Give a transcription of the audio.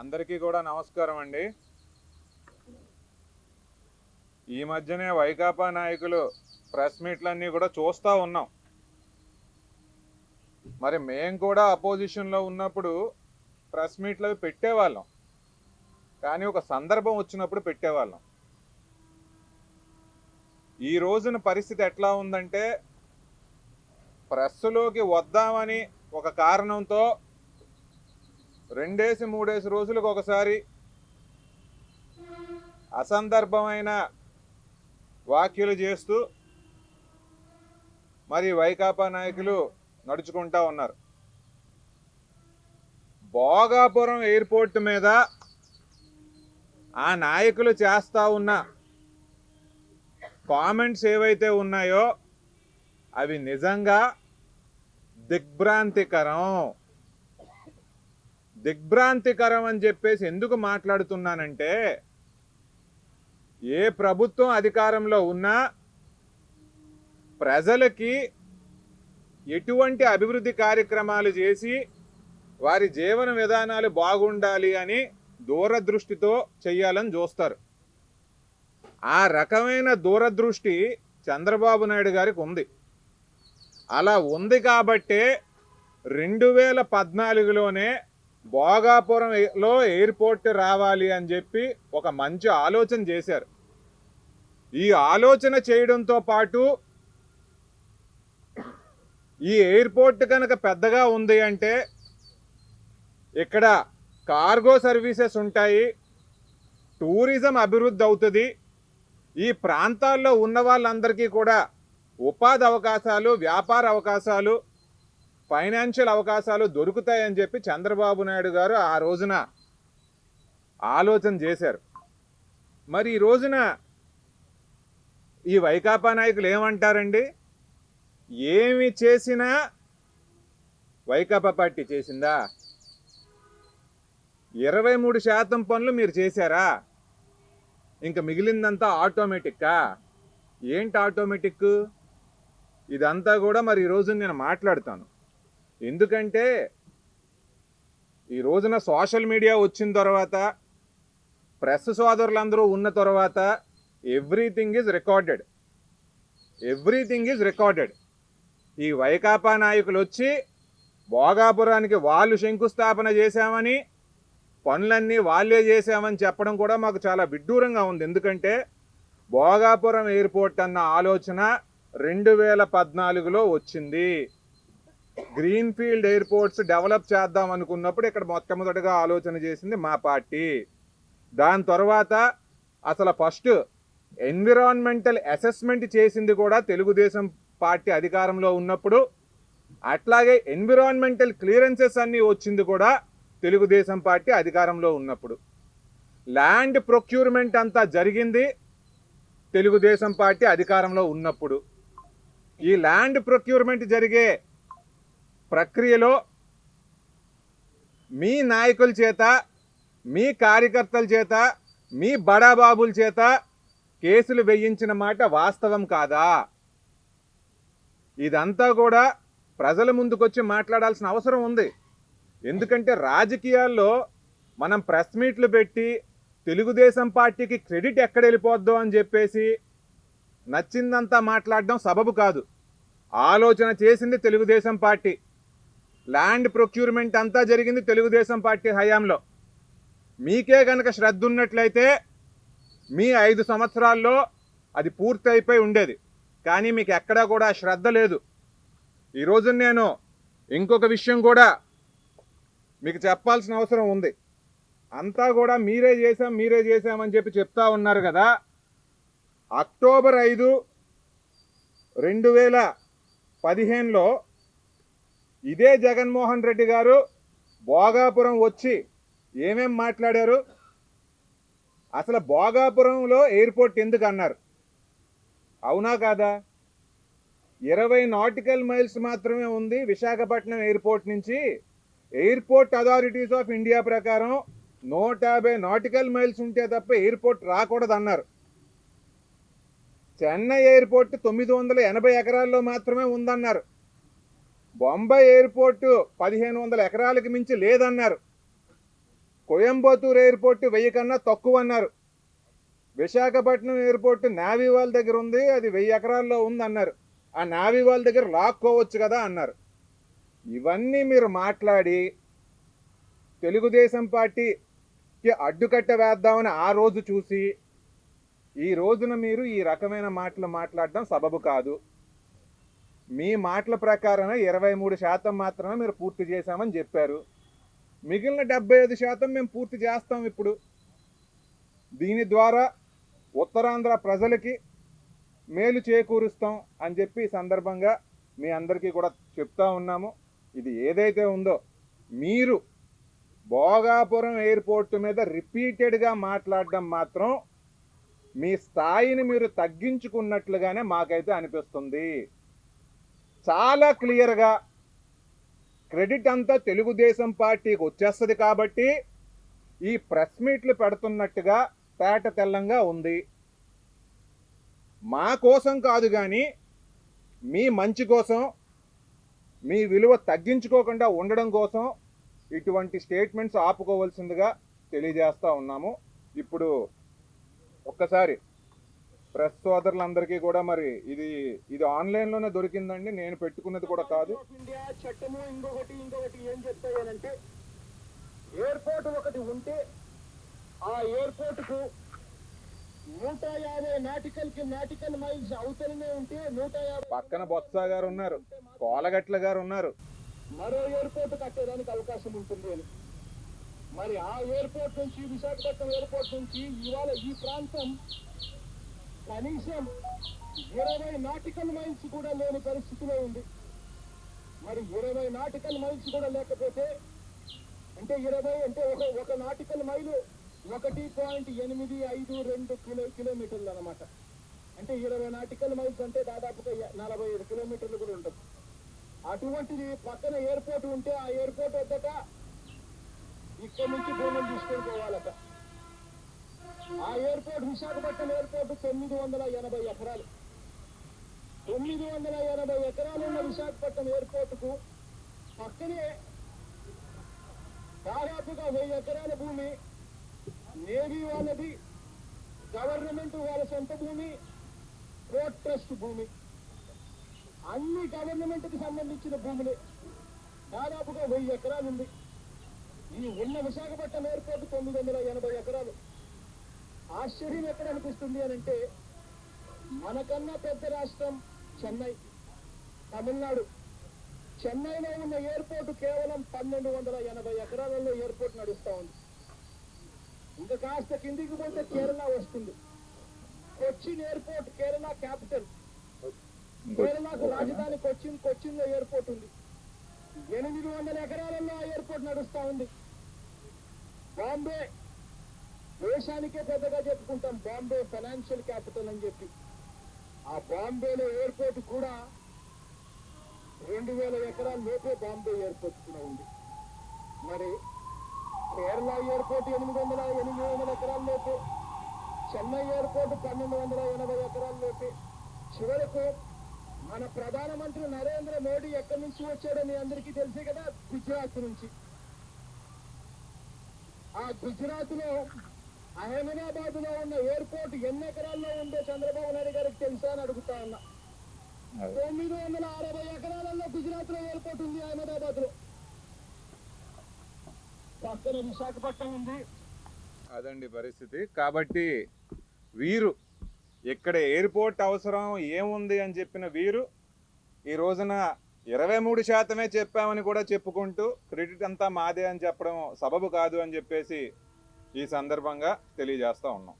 అందరికీ కూడా నమస్కారం అండి. ఈ మధ్యనే వైకాపా నాయకులు ప్రెస్ మీట్లన్నీ కూడా చూస్తూ ఉన్నాం. మరి మేము కూడా అపోజిషన్లో ఉన్నప్పుడు ప్రెస్ మీట్లు పెట్టేవాళ్ళం, కానీ ఒక సందర్భం వచ్చినప్పుడు పెట్టేవాళ్ళం. ఈ రోజున పరిస్థితి ఎట్లా ఉందంటే, ప్రెస్లోకి వద్దామని ఒక కారణంతో 2-3 రోజులకు ఒకసారి అసందర్భమైన వ్యాఖ్యలు చేస్తూ మరి వైకాపా నాయకులు నడుచుకుంటా ఉన్నారు. భోగాపురం ఎయిర్పోర్ట్ మీద ఆ నాయకులు చేస్తూ ఉన్న కామెంట్స్ ఏవైతే ఉన్నాయో అవి నిజంగా దిగ్భ్రాంతికరం అని చెప్పేసి ఎందుకు మాట్లాడుతున్నానంటే, ఏ ప్రభుత్వం అధికారంలో ఉన్నా ప్రజలకి ఎటువంటి అభివృద్ధి కార్యక్రమాలు చేసి వారి జీవన విధానాలు బాగుండాలి అని దూరదృష్టితో చేయాలని చూస్తారు. ఆ రకమైన దూరదృష్టి చంద్రబాబు నాయుడు గారికి ఉంది. అలా ఉంది కాబట్టే 2014లోనే భోగాపురంలో ఎయిర్పోర్ట్ రావాలి అని చెప్పి ఒక మంచి ఆలోచన చేశారు. ఈ ఆలోచన చేయడంతో పాటు ఈ ఎయిర్పోర్ట్ కనుక పెద్దగా ఉంది అంటే ఇక్కడ కార్గో సర్వీసెస్ ఉంటాయి, టూరిజం అభివృద్ధి అవుతుంది, ఈ ప్రాంతాల్లో ఉన్న వాళ్ళందరికీ కూడా ఉపాధి అవకాశాలు, వ్యాపార అవకాశాలు, ఫైనాన్షియల్ అవకాశాలు దొరుకుతాయని చెప్పి చంద్రబాబు నాయుడు గారు ఆ రోజున ఆలోచన చేశారు. మరి ఈ రోజున ఈ వైకాపా నాయకులు ఏమంటారండి? ఏమి చేసినా వైకాపా పార్టీ చేసిందా? 23% పనులు మీరు చేశారా? ఇంకా మిగిలిందంతా ఆటోమేటిక్కా? ఏంటి ఆటోమేటిక్? ఇదంతా కూడా మరి ఈ రోజు నేను మాట్లాడతాను. ఎందుకంటే ఈ రోజున సోషల్ మీడియా వచ్చిన తర్వాత, ప్రెస్ సోదరులందరూ ఉన్న తర్వాత ఎవ్రీథింగ్ ఈజ్ రికార్డెడ్. ఈ వైకాపా నాయకులు వచ్చి భోగాపురానికి వాళ్ళు శంకుస్థాపన చేశామని, పనులన్నీ వాళ్ళే చేశామని చెప్పడం కూడా మాకు చాలా విడ్డూరంగా ఉంది. ఎందుకంటే భోగాపురం ఎయిర్పోర్ట్ అన్న ఆలోచన 2014లో వచ్చింది. గ్రీన్ఫీల్డ్ ఎయిర్పోర్ట్స్ డెవలప్ చేద్దాం అనుకున్నప్పుడు ఇక్కడ మొట్టమొదటిగా ఆలోచన చేసింది మా పార్టీ. దాని తర్వాత అసలు ఫస్ట్ ఎన్విరాన్మెంటల్ అసెస్మెంట్ చేసింది కూడా తెలుగుదేశం పార్టీ అధికారంలో ఉన్నప్పుడు. అట్లాగే ఎన్విరాన్మెంటల్ క్లియరెన్సెస్ అన్నీ వచ్చింది కూడా తెలుగుదేశం పార్టీ అధికారంలో ఉన్నప్పుడు. ల్యాండ్ ప్రొక్యూర్మెంట్ అంతా జరిగింది తెలుగుదేశం పార్టీ అధికారంలో ఉన్నప్పుడు. ఈ ల్యాండ్ ప్రొక్యూర్మెంట్ జరిగే ప్రక్రియలో మీ నాయకుల చేత, మీ కార్యకర్తల చేత, మీ బడాబాబుల చేత కేసులు వేయించిన మాట వాస్తవం కాదా? ఇదంతా కూడా ప్రజల ముందుకొచ్చి మాట్లాడాల్సిన అవసరం ఉంది. ఎందుకంటే రాజకీయాల్లో మనం ప్రెస్ మీట్లు పెట్టి తెలుగుదేశం పార్టీకి క్రెడిట్ ఎక్కడ వెళ్ళిపోద్దో అని చెప్పేసి నచ్చిందంతా మాట్లాడడం సబబు కాదు. ఆలోచన చేసింది తెలుగుదేశం పార్టీ. ల్యాండ్ ప్రొక్యూర్మెంట్ అంతా జరిగింది తెలుగుదేశం పార్టీ హయాంలో. మీకే కనుక శ్రద్ధ ఉన్నట్లయితే మీ 5 సంవత్సరాల్లో అది పూర్తి అయిపోయి ఉండేది. కానీ మీకు ఎక్కడా కూడా శ్రద్ధ లేదు. ఈరోజు నేను ఇంకొక విషయం కూడా మీకు చెప్పాల్సిన అవసరం ఉంది. అంతా కూడా మీరే చేశామని చెప్పి చెప్తా ఉన్నారు కదా. అక్టోబర్ 5, 2015లో ఇదే జగన్మోహన్ రెడ్డి గారు భోగాపురం వచ్చి ఏమేం మాట్లాడారు? అసలు భోగాపురంలో ఎయిర్పోర్ట్ ఎందుకు అన్నారు? అవునా కాదా? 20 నాటికల్ మైల్స్ మాత్రమే ఉంది విశాఖపట్నం ఎయిర్పోర్ట్ నుంచి. ఎయిర్పోర్ట్ అథారిటీస్ ఆఫ్ ఇండియా ప్రకారం 150 నాటికల్ మైల్స్ ఉంటే తప్ప ఎయిర్పోర్ట్ రాకూడదన్నారు. చెన్నై ఎయిర్పోర్ట్ 980 ఎకరాల్లో మాత్రమే ఉందన్నారు. బొంబాయి ఎయిర్పోర్టు 1500 ఎకరాలకు మించి లేదన్నారు. కోయంబత్తూర్ ఎయిర్పోర్ట్ 1000 కన్నా తక్కువ అన్నారు. విశాఖపట్నం ఎయిర్పోర్ట్ నేవీ వాళ్ళ దగ్గర ఉంది, అది 1000 ఎకరాల్లో ఉంది అన్నారు. ఆ నేవీ వాళ్ళ దగ్గర లాక్కోవచ్చు కదా అన్నారు. ఇవన్నీ మీరు మాట్లాడి తెలుగుదేశం పార్టీకి అడ్డుకట్ట వేద్దామని ఆ రోజు చూసి ఈ రోజున మీరు ఈ రకమైన మాటలు మాట్లాడడం సబబు కాదు. మీ మాటల ప్రకారమే 23% మాత్రమే మీరు పూర్తి చేశామని చెప్పారు. మిగిలిన 75% మేము పూర్తి చేస్తాం. ఇప్పుడు దీని ద్వారా ఉత్తరాంధ్ర ప్రజలకి మేలు చేకూరుస్తాం అని చెప్పి ఈ సందర్భంగా మీ అందరికీ కూడా చెప్తా ఉన్నాము. ఇది ఏదైతే ఉందో మీరు భోగాపురం ఎయిర్పోర్ట్ మీద రిపీటెడ్గా మాట్లాడడం మాత్రం మీ స్థాయిని మీరు తగ్గించుకున్నట్లుగానే మాకైతే అనిపిస్తుంది. చాలా క్లియర్గా క్రెడిట్ అంతా తెలుగుదేశం పార్టీకి వచ్చేస్తుంది కాబట్టి ఈ ప్రెస్ మీట్లు పెడుతున్నట్టుగా తేట తెల్లంగా ఉంది. మా కోసం కాదు కానీ మీ మంచి కోసం, మీ విలువ తగ్గించుకోకుండా ఉండడం కోసం ఇటువంటి స్టేట్మెంట్స్ ఆపుకోవాల్సిందిగా తెలియజేస్తూ ఉన్నాము. ఇప్పుడు ఒక్కసారి ప్రెస్ సోదరులందరికీ కూడా మరి ఇది ఆన్లైన్లోనే దొరికిందండి, నేను పెట్టుకున్నది కూడా కాదు. ఇండియా చట్టము ఇంకొకటి ఏం చెప్తాయనంటే ఎయిర్పోర్ట్ ఒకటి ఉంటే ఆ ఎయిర్పోర్ట్కు 150 నాటికల్ మైల్స్ అవతలనే ఉంటే 150 పక్కన బొత్స గారు ఉన్నారు, కోలగట్ల గారు ఉన్నారు. మరో ఎయిర్పోర్ట్ కట్టేదానికి అవకాశం ఉంటుంది అని. మరి ఆ ఎయిర్పోర్ట్ నుంచి విశాఖపట్నం ఎయిర్పోర్ట్ నుంచి ఇవాళ ఈ ప్రాంతం కనీసం 20 నాటికల్ మైల్స్ కూడా లేని పరిస్థితిలో ఉంది. మరి 20 నాటికల్ మైల్స్ కూడా లేకపోతే అంటే 20 అంటే ఒక నాటికల్ మైలు 1.852 కిలోమీటర్లు అనమాట. అంటే 20 నాటికల్ మైల్స్ అంటే దాదాపుగా 45 కిలోమీటర్లు కూడా ఉంటుంది. అటువంటిది పక్కన ఎయిర్పోర్ట్ ఉంటే ఆ ఎయిర్పోర్ట్ వద్దట ఇక్కడ నుంచి భూములు తీసుకొని పోవాలట. ఆ ఎయిర్పోర్ట్ విశాఖపట్నం ఎయిర్పోర్ట్ 980 ఎకరాలు. 980 ఎకరాలు ఉన్న విశాఖపట్నం ఎయిర్పోర్టుకు పక్కనే దాదాపుగా 1000 ఎకరాల భూమి నేవీ వాళ్ళది, గవర్నమెంట్ వాళ్ళ సొంత భూమి, పోర్ట్ ట్రస్ట్ భూమి, అన్ని గవర్నమెంట్కి సంబంధించిన భూములే. దాదాపుగా 1000 ఎకరాలు ఉంది. ఈ ఉన్న విశాఖపట్నం ఎయిర్పోర్ట్ 980 ఎకరాలు. ఆశ్చర్యం ఎక్కడ అనిపిస్తుంది అని అంటే మనకన్నా పెద్ద రాష్ట్రం చెన్నై, తమిళనాడు. చెన్నైలో ఉన్న ఎయిర్పోర్ట్ కేవలం 1280 ఎకరాలలో ఎయిర్పోర్ట్ నడుస్తూ ఉంది. ఇంకా కాస్త కిందికి పోతే కేరళ వస్తుంది. కొచ్చిన్ ఎయిర్పోర్ట్ కేరళ క్యాపిటల్, కేరళకు రాజధాని కొచ్చిన్లో ఎయిర్పోర్ట్ ఉంది. 800 ఎకరాలలో ఆ ఎయిర్పోర్ట్ నడుస్తూ ఉంది. బాంబే, దేశానికే పెద్దగా చెప్పుకుంటాం బాంబే ఫైనాన్షియల్ క్యాపిటల్ అని చెప్పి. ఆ బాంబేలో ఎయిర్పోర్ట్ కూడా 2000 ఎకరాల లోపే బాంబే ఎయిర్పోర్ట్ కూడా ఉంది. మరి కేరళ ఎయిర్పోర్ట్ 800 ఎకరాల లోపే, చెన్నై ఎయిర్పోర్ట్ 1280 ఎకరాల లోపే. చివరకు మన ప్రధానమంత్రి నరేంద్ర మోడీ ఎక్కడి నుంచి వచ్చాడని అందరికీ తెలిసే కదా, గుజరాత్ నుంచి. ఆ గుజరాత్ లో అహ్మదాబాద్ లో ఉన్న ఎయిర్పోర్ట్ ఎన్ని ఎకరాల్లో ఉందో చంద్రబాబు నాయుడు గారికి తెలుసా అని అడుగుతా ఉన్నా. 960 ఎకరాలలో గుజరాత్ లో ఎయిర్పోర్ట్ ఉంది. అహ్మదాబాద్ లో పక్కన విశాఖపట్నం ఉంది. అదండి పరిస్థితి. కాబట్టి వీరు ఇక్కడ ఎయిర్పోర్ట్ అవసరం ఏముంది అని చెప్పిన వీరు ఈ రోజున 23% చెప్పామని కూడా చెప్పుకుంటూ క్రెడిట్ అంతా మాదే అని చెప్పడం సబబు కాదు అని చెప్పేసి ఈ సందర్భంగా తెలియజేస్తూ ఉన్నాం.